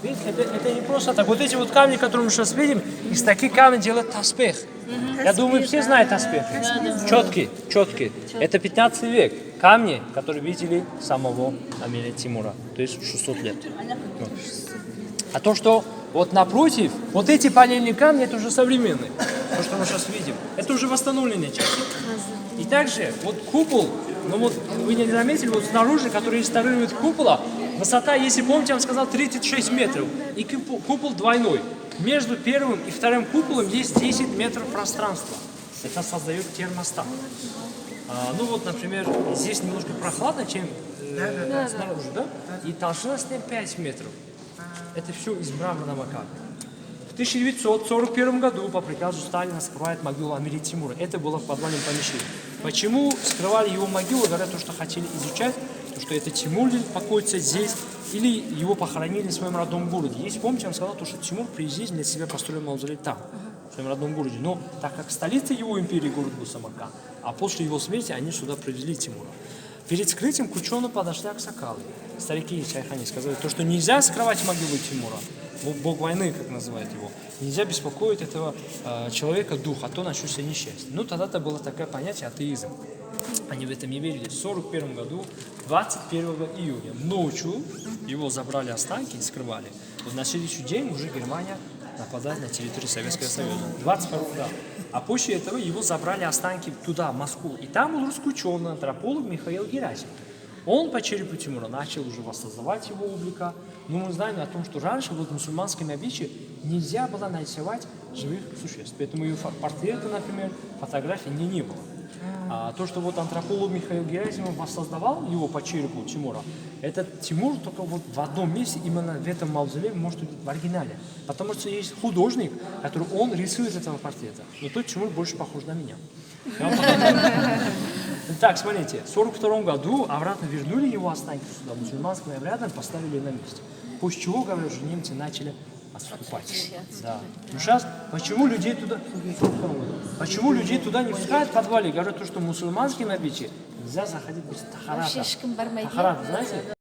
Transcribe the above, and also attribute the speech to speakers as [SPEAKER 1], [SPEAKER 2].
[SPEAKER 1] Видите, это не просто так. Вот эти вот камни, которые мы сейчас видим, из таких камней делают таспех. Я думаю, все знают таспех. Четкий. Это 15 век. Камни, которые видели самого Амира Тимура. То есть 600 лет. Вот. А то, что вот напротив, вот эти панельные камни, это уже современные. То, что мы сейчас видим, это уже восстановленная часть. И также вот купол, ну вот вы не заметили, вот снаружи, который реставрирует купола, высота, если помните, я вам сказал, 36 метров. И купол двойной. Между первым и вторым куполом есть 10 метров пространства. Это создает термостат. Ну вот, например, здесь немножко прохладно, чем снаружи, да? И толщина с ним 5 метров. Это все из мраморного камня. В 1941 году по приказу Сталина скрывают могилу Амира Тимура. Это было в подвальном помещении. Почему скрывали его могилу? Говорят, что хотели изучать, что это Тимур покоится здесь, или его похоронили в своем родном городе. Если помните, он сказал, что Тимур при жизни для себя построил мавзолей там, в своем родном городе. Но так как столица его империи, город был Самарканд, а после его смерти они сюда привезли Тимура. Перед скрытием к ученым подошли аксакалы. Старики и чайхани сказали, что нельзя скрывать могилу Тимура. Бог войны, как называют его. Нельзя беспокоить этого человека дух, а то начнется несчастье. Ну, тогда-то было такое понятие атеизм. Они в этом не верили. В 1941 году, 21 июня, ночью его забрали останки и скрывали. Вот на следующий день уже Германия нападает на территорию Советского Союза. 22 года. А после этого его забрали останки туда, в Москву. И там был русский ученый, антрополог Михаил Герасимов. Он по черепу Тимура начал уже воссоздавать его облика. Но мы знаем о том, что раньше в мусульманском обычае нельзя было нарисовать живых существ. Поэтому ее портрета, например, фотографий не было. А то, что вот антрополог Михаил Герасимов воссоздавал его по черепу Тимура, этот Тимур только вот в одном месте, именно в этом мавзолее, может быть в оригинале. Потому что есть художник, который он рисует этого портрета. Но тот Тимур больше похож на меня. Так, смотрите, в 1942 году обратно вернули его останки сюда, мусульманским обрядом поставили на месте. После чего, говорят, что немцы начали отступать. Да. Ну сейчас, почему людей туда не пускают в подвале? Говорят, что мусульманские обычаи нельзя заходить без тахарата. Тахарат, знаете?